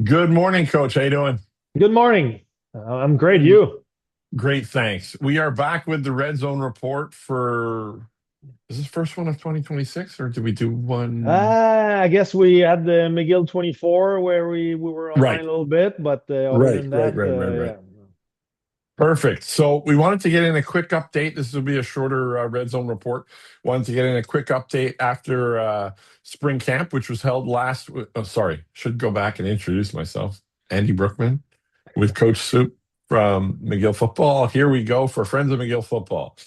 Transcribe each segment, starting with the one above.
Good morning, Coach. How you doing? Good morning. I'm great. You? Great, thanks. We are back with the Red Zone report for, is this first one of 2026 or did we do one? I guess we had the McGill 24 where we were online Right, a little bit, but other right, than right, that, right, right, right. yeah. Perfect. So we wanted to get in a quick update. This will be a shorter Red Zone report. Wanted to get in a quick update after spring camp, which was held Oh, sorry, should go back and introduce myself. Andy Brookman with Coach Soup from McGill Football. Here we go for Friends of McGill Football.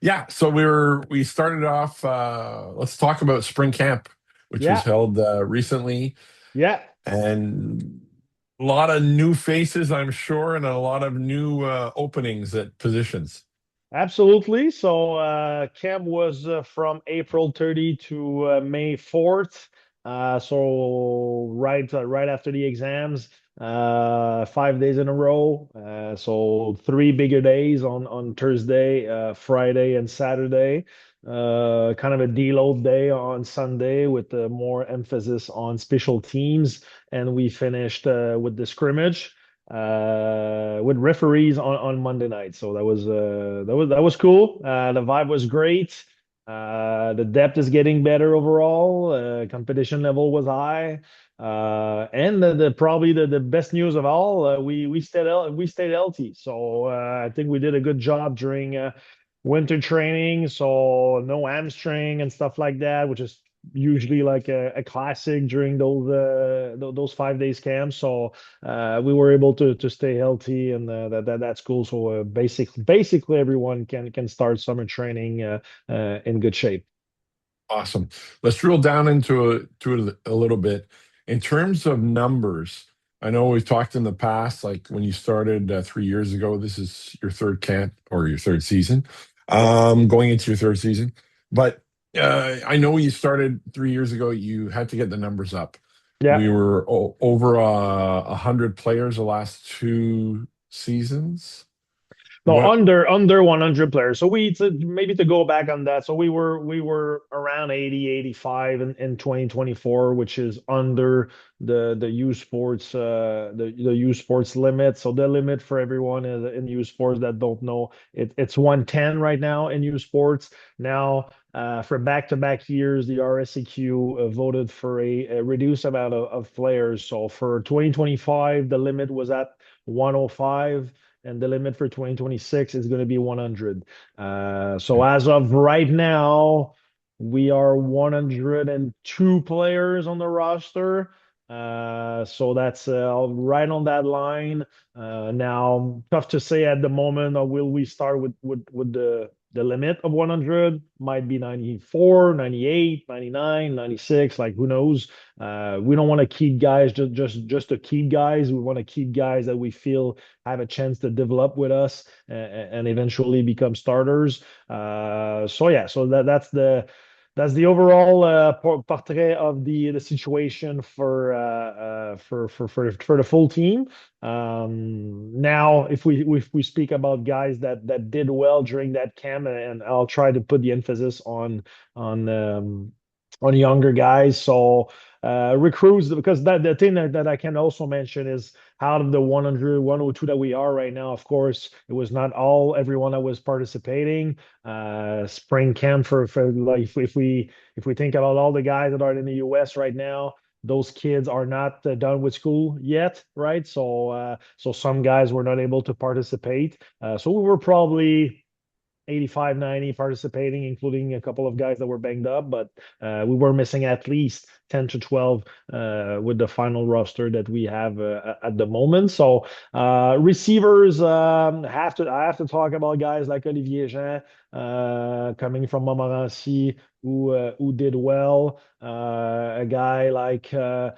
Yeah, so we started off. Let's talk about spring camp, which was Yeah, held recently, yeah, and a lot of new faces, I'm sure, and a lot of new openings at positions. absolutely. So camp was from April 30 to May 4th. So right after the exams, 5 days in a row. So three bigger days on Thursday, Friday, and Saturday. Kind of a deload day on Sunday with more emphasis on special teams, and we finished with the scrimmage with referees on Monday night. So that was cool. The vibe was great. The depth is getting better overall. Competition level was high. And probably the best news of all, we stayed healthy. So I think we did a good job during winter training. So no hamstring and stuff like that, which is usually like a classic during those 5 days camps. So we were able to stay healthy, and that's cool. So basically everyone can start summer training in good shape. Awesome. Let's drill down into it a little bit. In terms of numbers, I know we've talked in the past, like when you started 3 years ago, this is your third camp or your third season, Yeah, going into your third season. But I know when you started 3 years ago, you had to get the numbers up. We yeah. were over 100 players the last two seasons. No, What? under 100 players. So maybe to go back on that. So we were around 80, 85 in 2024, which is under the U Sports the U Sports limit. So the limit for everyone in U Sports that don't know, it's 110 right now in U Sports. Now for back-to-back years, the RSEQ voted for a reduced amount of players. So for 2025, the limit was at 105, and the limit for 2026 is going to be 100. So as of right now, we are 102 players on the roster. So that's right on that line. Now, tough to say at the moment. Or will we start with the limit of 100? Might be 94, 98, 99, 96. Like who knows? We don't want to keep guys just to keep guys. We want to keep guys that we feel have a chance to develop with us and eventually become starters. So yeah, so that's the overall portrait of the situation for the full team. Now, if we speak about guys that did well during that camp, and I'll try to put the emphasis on um, on younger guys. So recruits, because the thing that I can also mention is out of the 100, 102 that we are right now, of course, it was not everyone that was participating. Spring camp for like if we think about all the guys that are in the US right now, those kids are not done with school yet, right? So some guys were not able to participate. So we were probably 85, 90 participating, including a couple of guys that were banged up, but we were missing at least 10 to 12 with the final roster that we have at the moment. So receivers, I have to talk about guys like Olivier Jean coming from Montmorency who did well. A guy like Hubert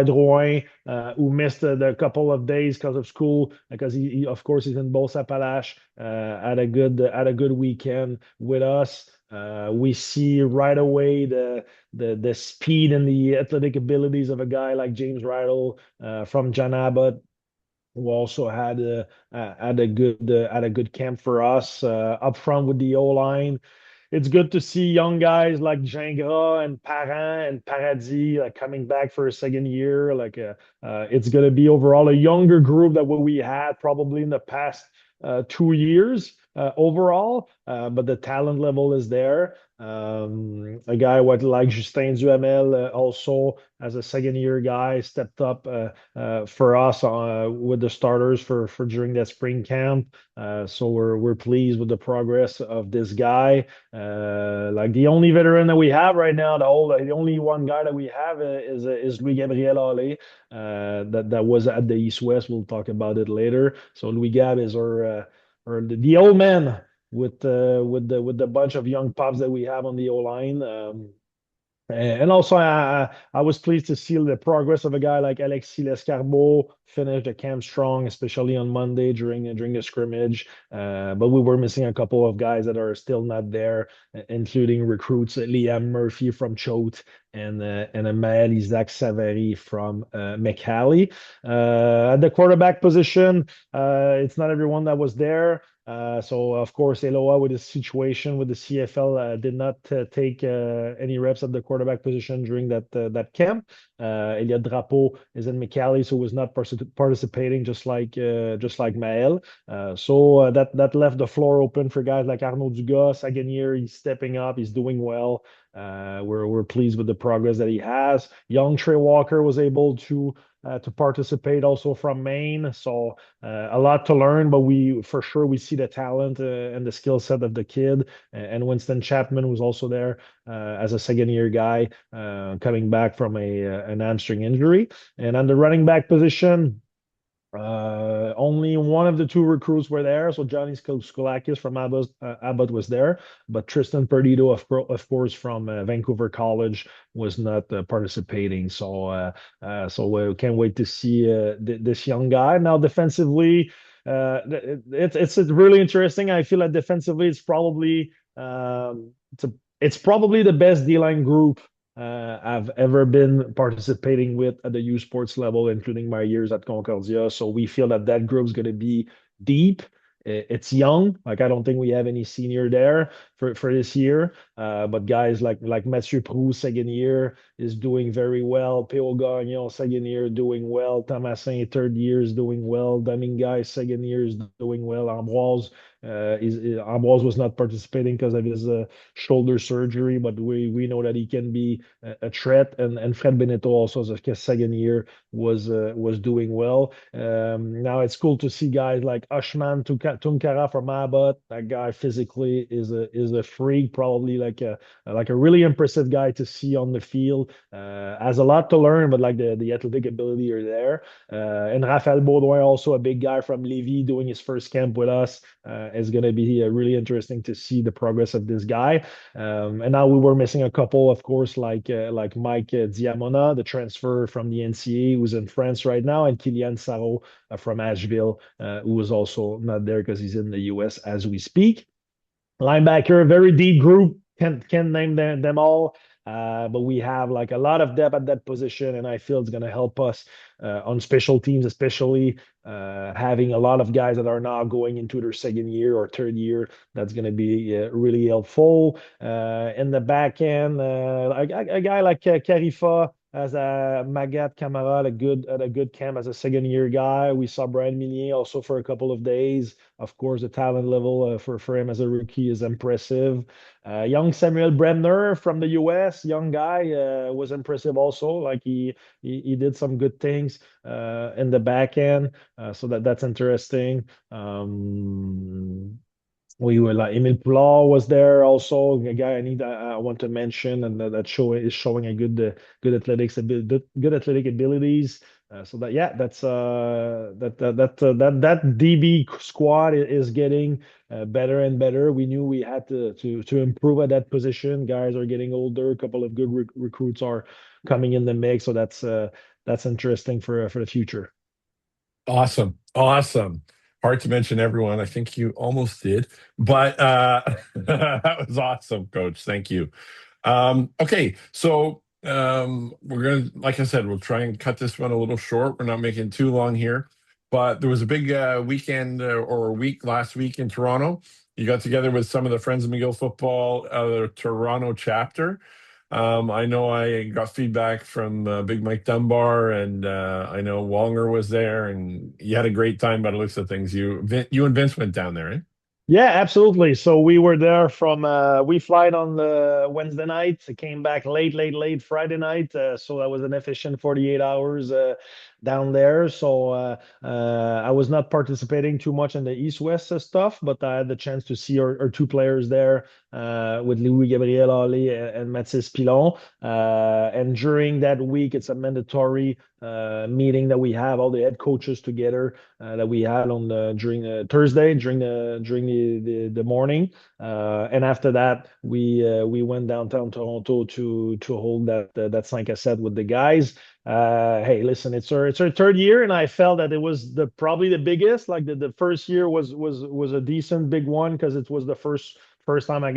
Drouin, who missed the couple of days because of school, because of course he's in Beauce Appalaches. Had a good weekend with us. We see right away the speed and the athletic abilities of a guy like James Rattle from John Abbott, who also had a good camp for us up front with the O line. it's good to see young guys like Gingras and Parent and Paradis like coming back for a second year. It's going to be overall a younger group than what we had probably in the past 2 years overall, but the talent level is there. A guy like Justin Duhamel also as a second year guy stepped up for us with the starters for during that spring camp. So we're pleased with the progress of this guy. Like the only veteran that we have right now, the only one guy that we have is Louis Gabriel Allé, that was at the East West. We'll talk about it later. So Louis Gab is our or the old man with the bunch of young pups that we have on the O line. And also, I was pleased to see the progress of a guy like Alexis Lescarbot finish the camp strong, especially on Monday during the scrimmage. But we were missing a couple of guys that are still not there, including recruits Liam Murphy from Choate and a Maël Isaac Savary from McCallie. At the quarterback position, it's not everyone that was there. So of course, Eloa with his situation with the CFL did not take any reps at the quarterback position during that camp. Elliot Drapeau is in McCallie, so was not participating just like Maël. So that left the floor open for guys like Arnaud Dugas, Sagonier. He's stepping up. He's doing well. We're pleased with the progress that he has. Young Trey Walker was able to participate also from Maine. So a lot to learn, but we for sure we see the talent and the skill set of the kid. And Winston Chapman was also there as a second year guy coming back from an hamstring injury. And on the running back position, only one of the two recruits were there. So Johnny Skolakis from Abbott was there, but Tristan Perdido, of course, from Vancouver College, was not participating. So we can't wait to see this young guy. Now, defensively, it's really interesting. I feel like defensively, it's probably the best D-line group I've ever been participating with at the U Sports level, including my years at Concordia. So we feel that group is going to be deep. It's young. Like I don't think we have any senior there for this year. But guys like Mathieu Proux, second year, is doing very well. P.O. Gagnon, second year, doing well. Thomasin, third year, is doing well. Dominguez, second year, is doing well. Ambroise was not participating because of his shoulder surgery, but we know that he can be a threat. And Fred Beneteau also as a second year was doing well. Now it's cool to see guys like Ushman Tunkara from Abbott. That guy physically is a freak, probably like a really impressive guy to see on the field. Has a lot to learn, but like the athletic ability are there. And Raphaël Baudouin, also a big guy from Lévis, doing his first camp with us. It's going to be really interesting to see the progress of this guy. And now we were missing a couple, of course, like Mike Diamona, the transfer from the NCAA, who's in France right now, and Kylian Saro from Asheville, who was also not there because he's in the US as we speak. Linebacker, very deep group. Can't name them all. But we have like a lot of depth at that position, and I feel it's going to help us on special teams, especially having a lot of guys that are now going into their second year or third year. That's going to be really helpful. In the back end, a guy like Carifa as a Magat Camara, a good camp as a second year guy. We saw Brian Millier also for a couple of days. Of course, the talent level for him as a rookie is impressive. Young Samuel Bremner from the US, young guy, was impressive also. Like he did some good things in the back end, so that's interesting. We were like Emile Poulard was there also, a guy I want to mention, and that show is showing a good athletic abilities. So that yeah, that DB squad is getting better and better. We knew we had to improve at that position. Guys are getting older. A couple of good recruits are coming in the mix, so that's interesting for the future. Awesome. Awesome. Hard to mention everyone. I think you almost did, but that was awesome, Coach. Thank you. Okay, so we're gonna, like I said, we'll try and cut this one a little short. We're not making too long here, but there was a big weekend or week last week in Toronto. You got together with some of the Friends of McGill football, Toronto chapter. I know I got feedback from Big Mike Dunbar, and I know Wonger was there, and you had a great time by the looks of things. You and Vince went down there, eh? Yeah, absolutely. So we were there from we flight on the Wednesday night, came back late Friday night. So that was an efficient 48 hours down there. So I was not participating too much in the East-West stuff, but I had the chance to see our two players there with Louis Gabriel Ali and Mathis Pilon. And during that week, it's a mandatory meeting that we have all the head coaches together that we had on the during the Thursday during the morning, and after that we went downtown Toronto to hold that 5 à 7 with the guys. Hey, listen, it's our third year, and I felt that it was the probably the biggest. Like the first year was a decent big one because it was the first time I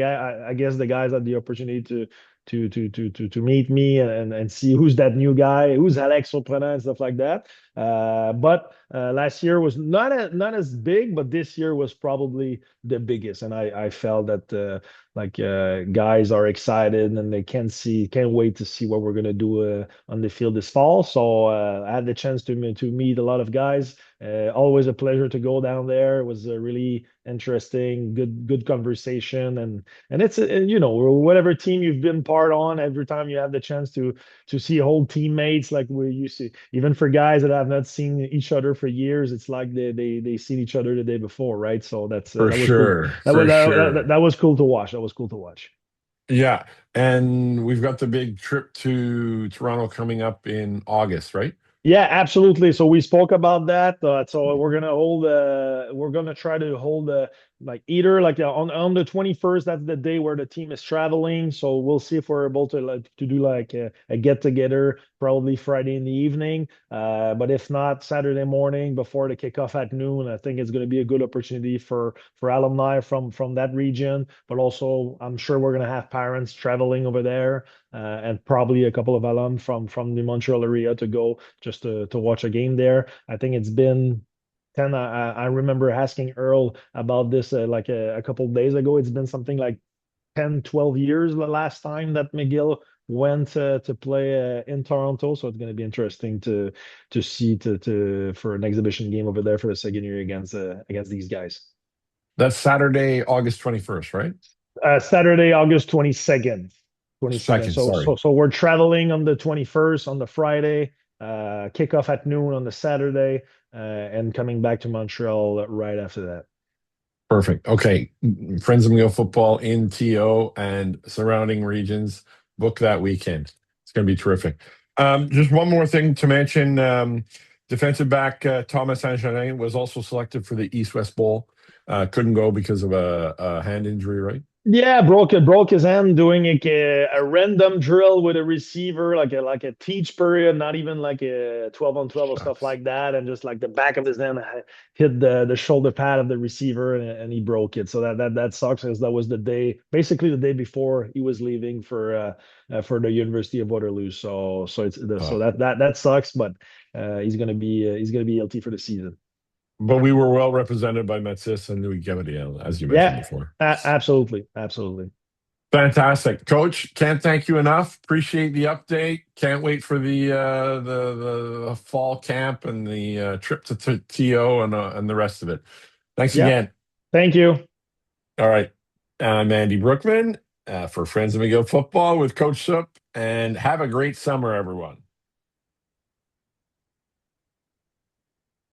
guess the guys had the opportunity to meet me and see who's that new guy, who's Alex Surprenant and stuff like that. But last year was not as big, but this year was probably the biggest, and I felt that guys are excited and they can't wait to see what we're gonna do on the field this fall. So I had the chance to meet a lot of guys. Always a pleasure to go down there. It was a really interesting, good conversation, and it's whatever team you've been part on. Every time you have the chance to see old teammates like we used to, even for guys that have not seen each other for years, it's like they seen each other the day before, right? So For that was cool. sure, for That sure. was cool to watch. That was cool to watch. Yeah, and we've got the big trip to Toronto coming up in August, right? Yeah, absolutely. So we spoke about that. So we're gonna try to hold like either like on the 21st. That's the day where the team is traveling. So we'll see if we're able to do like a get together, probably Friday in the evening. But if not, Saturday morning before the kickoff at noon. I think it's gonna be a good opportunity for alumni from that region. But also, I'm sure we're gonna have parents traveling over there and probably a couple of alum from the Montreal area to go just to watch a game there. I think it's been 10. I remember asking Earl about this like a couple of days ago. It's been something like 10, 12 years the last time that McGill went to play in Toronto. So it's going to be interesting to see to for an exhibition game over there for the second year against these guys. That's Saturday, August 21st, right? Saturday, August 22nd. 22nd. Second, So sorry. so so we're traveling on the 21st on the Friday, kickoff at noon on the Saturday, and coming back to Montreal right after that. Perfect. Okay. Friends of Miguel football in TO and surrounding regions. Book that weekend. It's going to be terrific. Just one more thing to mention. Defensive back Thomas Angelin was also selected for the East West Bowl. Couldn't go because of a hand injury, right? Yeah, broke his hand doing a random drill with a receiver, like a teach period, not even like a 12 on 12 or stuff Shucks. like that, and just like the back of his hand hit the shoulder pad of the receiver, and he broke it. So that sucks because that was the day, basically the day before he was leaving for the University of Waterloo. So Oh. that sucks, but he's gonna be LT for the season. But we were well represented by Metsis and Louis Gabriel, as you mentioned Yeah, before. absolutely. Fantastic, Coach. Can't thank you enough. Appreciate the update. Can't wait for the fall camp and the trip to TO and the rest of it. Thanks Yeah, again. thank you. All right, I'm Andry Brookman for Friends of McGill Football with Coach Sup, and have a great summer, everyone.